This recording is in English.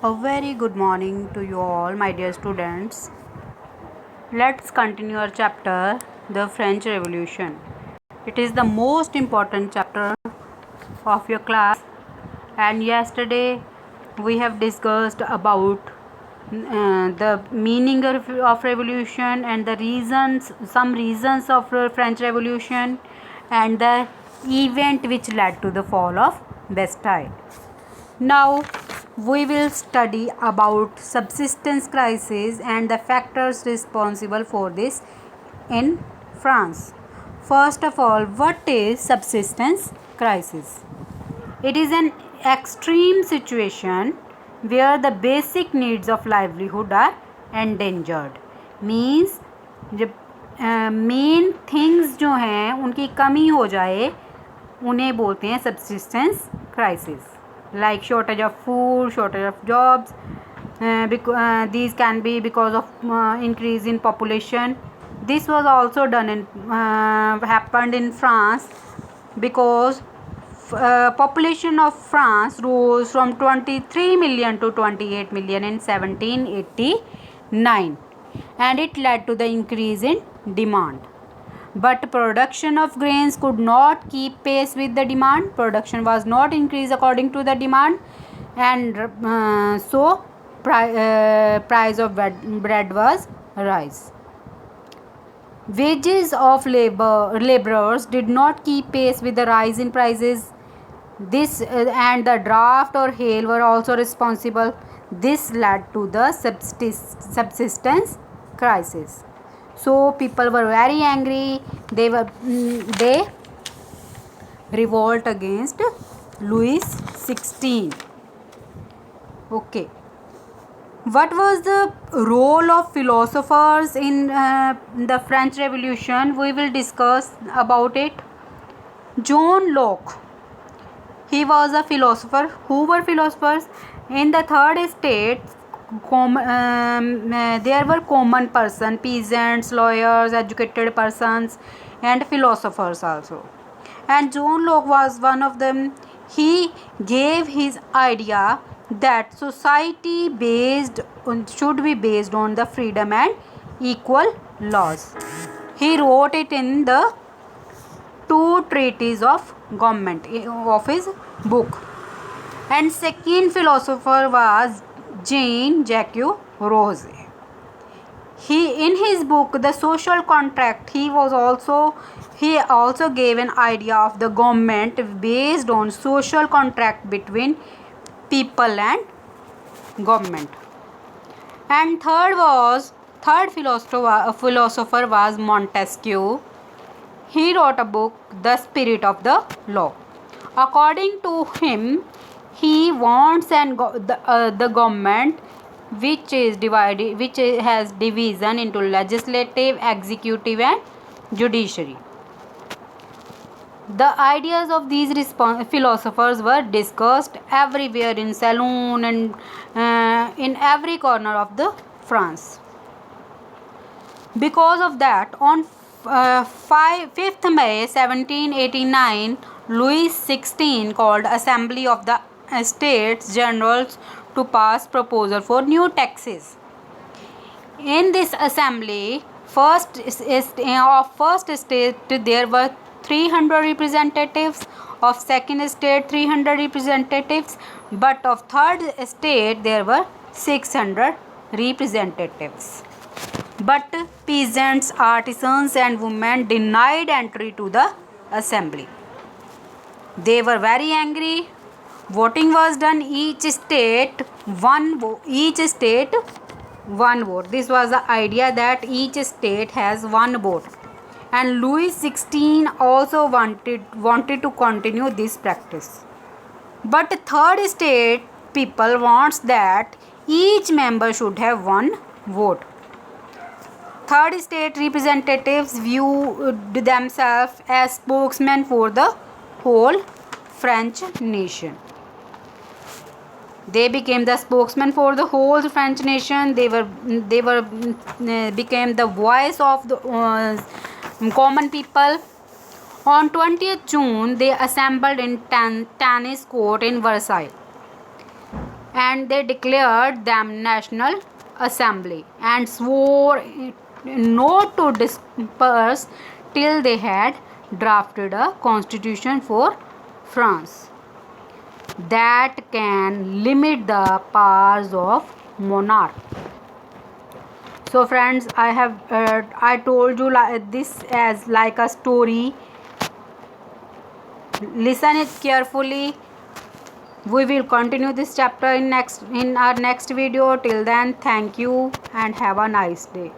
A very good morning to you all, my dear students. Let's continue our chapter, The French Revolution. It is the most important chapter of your class, and yesterday we have discussed about the meaning of revolution and the reasons, some reasons of the French Revolution, and the event which led to the fall of Bastille. Now we will study about subsistence crisis and the factors responsible for this in France. First of all, what is subsistence crisis? It is an extreme situation where the basic needs of livelihood are endangered. Means जब main things जो हैं उनकी कमी हो जाए उन्हें बोलते हैं subsistence crisis. Like shortage of food, shortage of jobs. These can be because of increase in population. This was also happened in France because population of France rose from 23 million to 28 million in 1789, and it led to the increase in demand. But production of grains could not keep pace with the demand. Production was not increased according to the demand, and so price of bread was rise. Wages of laborers did not keep pace with the rise in prices. This and the drought or hail were also responsible. This led to the subsistence crisis. So people were very angry. They revolt against Louis XVI. Okay. What was the role of philosophers in the French Revolution? We will discuss about it. John Locke. He was a philosopher. Who were philosophers? In the third estate, there were common person, peasants, lawyers, educated persons, and philosophers also. And John Locke was one of them. He gave his idea that society should be based on the freedom and equal laws. He wrote it in the two treatises of government of his book. And second philosopher was Jean-Jacques Rousseau. In his book The Social Contract, he also gave an idea of the government based on social contract between people and government. And third philosopher was Montesquieu. He wrote a book, The Spirit of the Law. According to him, he wants the government which has division into legislative, executive, and judiciary. The ideas of these philosophers were discussed everywhere in saloon and in every corner of the France. Because of that, on 5th May 1789, Louis XVI called Assembly of the States Generals to pass proposal for new taxes. In this assembly, first state there were 300 representatives, of second state 300 representatives, but of third state there were 600 representatives. But peasants, artisans, and women denied entry to the assembly. They were very angry. Voting was done. Each state one vote. This was the idea that each state has one vote. And Louis XVI also wanted to continue this practice. But third state people wants that each member should have one vote. Third state representatives viewed themselves as spokesmen for the whole French nation. They became the spokesman for the whole French nation. They became the voice of the common people. On 20th June, they assembled in tennis court in Versailles. and they declared them National Assembly and swore not to disperse till they had drafted a constitution for France that can limit the powers of monarch. So friends, I told you this as like a story. Listen it carefully. We will continue this chapter in our next video. Till then, thank you and have a nice day.